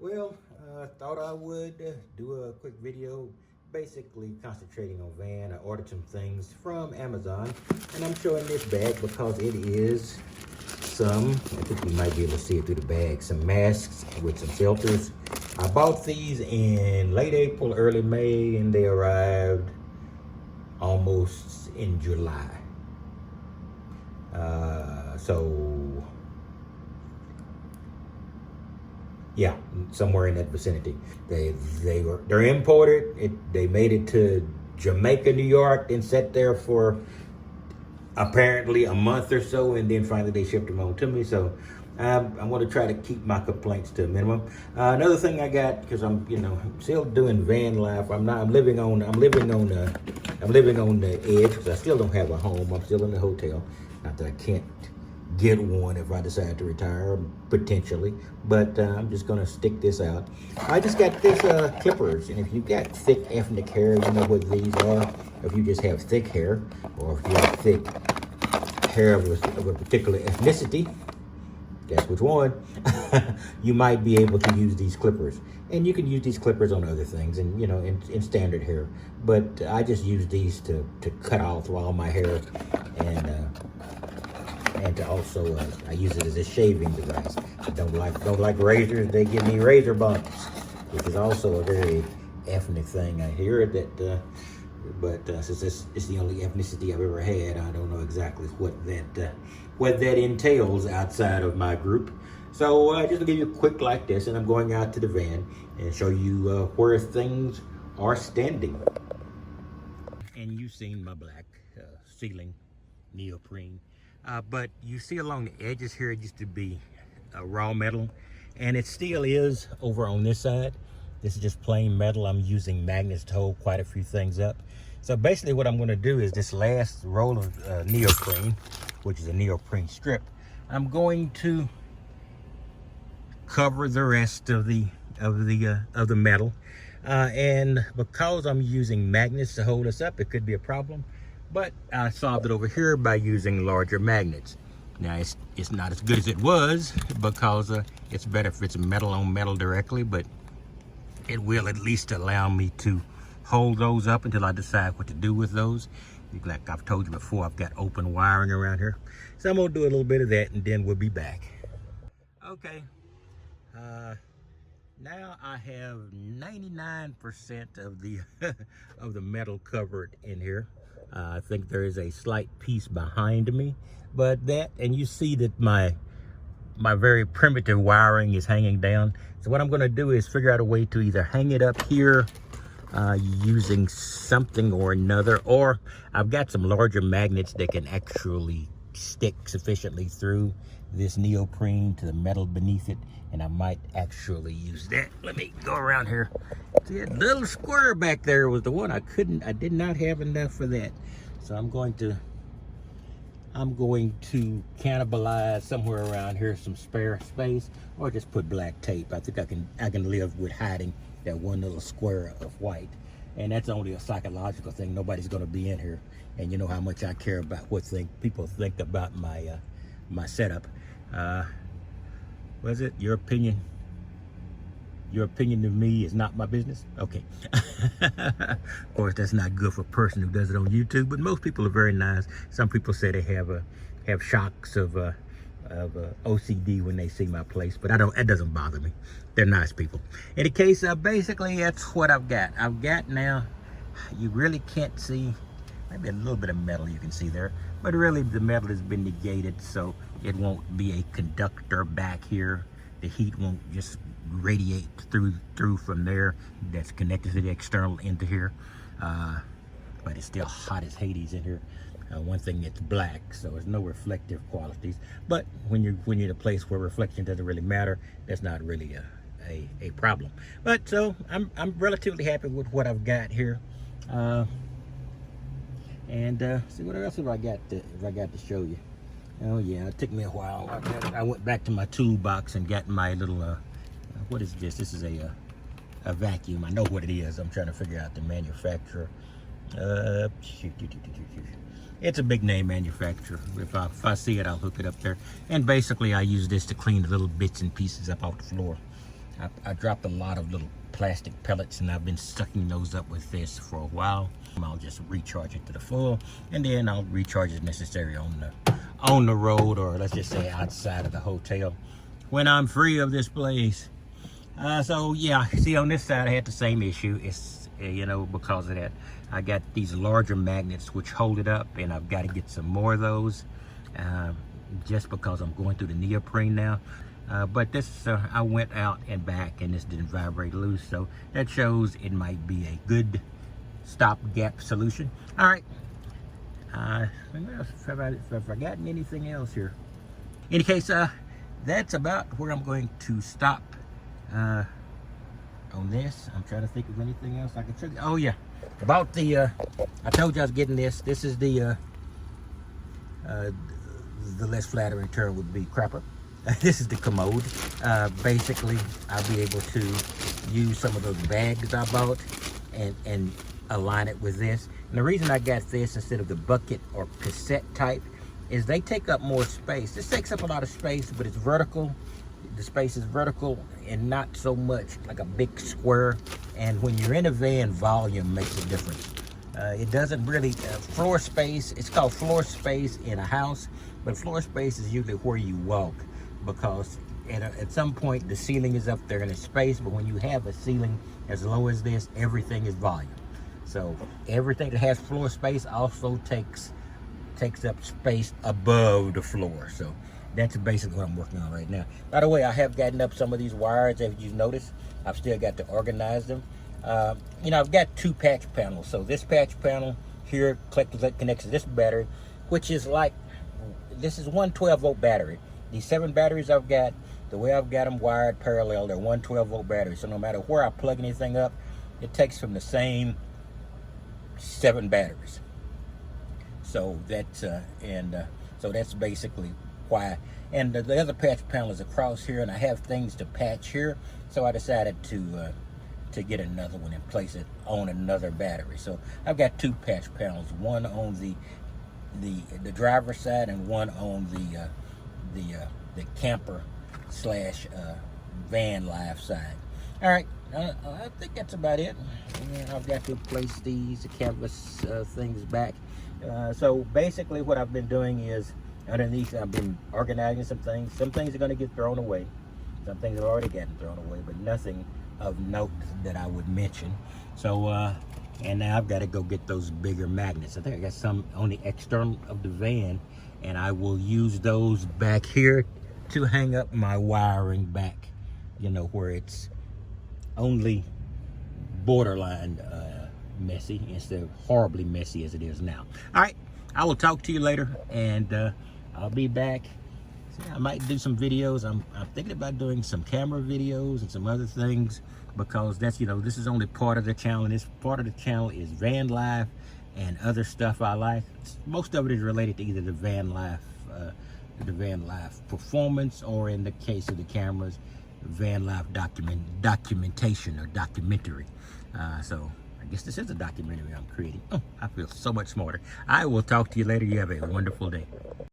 Well, thought I would do a quick video basically concentrating on van. I ordered some things from Amazon and I'm showing this bag because it is some, I think you might be able to see it through the bag, some masks with some filters. I bought these in late April, early May, and they arrived almost in July. So yeah, somewhere in that vicinity. They're imported. They made it to Jamaica, New York, then sat there for apparently a month or so, and then finally they shipped them on to me. So I'm going to try to keep my complaints to a minimum. Another thing I got, because I'm still doing van life. I'm living on the edge because I still don't have a home. I'm still in the hotel. Not that I can't get one if I decide to retire, potentially, but I'm just gonna stick this out. I just got this clippers, and if you've got thick ethnic hair, you know what these are. If you just have thick hair, or if you have thick hair of a particular ethnicity, guess which one, you might be able to use these clippers. And you can use these clippers on other things, and in standard hair, but I just use these to cut off all my hair, and to also I use it as a shaving device. I don't like razors. They give me razor bumps, which is also a very ethnic thing. I hear that, but since it's the only ethnicity I've ever had, I don't know exactly what that entails outside of my group. So just to give you a quick like this, and I'm going out to the van and show you where things are standing. And you've seen my black ceiling neoprene. But you see along the edges here, it used to be raw metal, and it still is over on this side. This is just plain metal. I'm using magnets to hold quite a few things up. So basically what I'm going to do is this last roll of neoprene, which is a neoprene strip, I'm going to cover the rest of the metal. And because I'm using magnets to hold us up, it could be a problem. But I solved it over here by using larger magnets. Now it's not as good as it was because it's better if it's metal on metal directly, but it will at least allow me to hold those up until I decide what to do with those. Like I've told you before, I've got open wiring around here. So I'm gonna do a little bit of that and then we'll be back. Okay, now I have 99% of the of the metal covered in here. I think there is a slight piece behind me, but that, and you see that my very primitive wiring is hanging down. So what I'm going to do is figure out a way to either hang it up here using something or another, or I've got some larger magnets that can actually stick sufficiently through this neoprene to the metal beneath it, and I might actually use that. Let me go around here. See, that little square back there was the one I did not have enough for that. So I'm going to cannibalize somewhere around here some spare space, or just put black tape. I think I can live with hiding that one little square of white. And that's only a psychological thing. Nobody's going to be in here, and you know how much I care about what people think about my setup. Was it your opinion? Your opinion of me is not my business? Okay. Of course, that's not good for a person who does it on YouTube, but most people are very nice. Some people say they have shocks of OCD when they see my place, but it doesn't bother me. They're nice people. In the case, basically, that's what I've got. I've got now, you really can't see, maybe a little bit of metal you can see there, but really the metal has been negated, so it won't be a conductor back here. The heat won't just radiate through from there. That's connected to the external into here. But it's still hot as Hades in here. One thing, it's black, so there's no reflective qualities. But when you're in a place where reflection doesn't really matter, that's not really a problem. But so I'm relatively happy with what I've got here. And see what else have I got to show you. Oh yeah, it took me a while. I went back to my toolbox and got my little what is this? This is a vacuum. I know what it is. I'm trying to figure out the manufacturer. It's a big name manufacturer. If I see it, I'll hook it up there. And basically I use this to clean the little bits and pieces up off the floor. I dropped a lot of little plastic pellets, and I've been sucking those up with this for a while. I'll just recharge it to the full, and then I'll recharge as necessary on the road, or let's just say outside of the hotel when I'm free of this place. So yeah, see, on this side I had the same issue. It's because of that, I got these larger magnets which hold it up, and I've got to get some more of those, just because I'm going through the neoprene now. But this, I went out and back, and this didn't vibrate loose, so that shows it might be a good stopgap solution. All right. Have I forgotten anything else here? In any case, that's about where I'm going to stop on this. I'm trying to think of anything else I can show you. Oh yeah, about the I told you I was getting this. This is the less flattering term would be crapper. This is the commode. Basically, I'll be able to use some of those bags I bought and align it with this. And the reason I got this instead of the bucket or cassette type is they take up more space. This takes up a lot of space, but it's vertical. The space is vertical and not so much like a big square. And when you're in a van, volume makes a difference. It doesn't really, floor space, it's called floor space in a house, but floor space is usually where you walk, because at some point the ceiling is up there in a space, but when you have a ceiling as low as this, everything is volume. So everything that has floor space also takes up space above the floor. So that's basically what I'm working on right now. By the way, I have gotten up some of these wires, as you've noticed. I've still got to organize them. I've got two patch panels. So this patch panel here connects to this battery, which is this is one 12-volt battery. These 7 batteries I've got, the way I've got them wired parallel, they're one 12-volt battery. So no matter where I plug anything up, it takes from the same 7 batteries. So that's so that's basically why. And the other patch panel is across here, and I have things to patch here. So I decided to get another one and place it on another battery. So I've got 2 patch panels, one on the driver's side and one on the camper slash van life side. All right, I think that's about it. And I've got to place these canvas things back. So basically what I've been doing is underneath I've been organizing some things. Some things are going to get thrown away. Some things have already gotten thrown away, but nothing of note that I would mention. So and now I've got to go get those bigger magnets. I think I got some on the external of the van, and I will use those back here to hang up my wiring back, where it's only borderline messy instead of horribly messy as it is now. All right, I will talk to you later, and I'll be back. I might do some videos. I'm thinking about doing some camera videos and some other things, because that's, this is only part of the channel, and this part of the channel is van life and other stuff I like. Most of it is related to either the van life performance, or in the case of the cameras, van life documentation or documentary. So I guess this is a documentary I'm creating. Oh, I feel so much smarter. I will talk to you later. You have a wonderful day.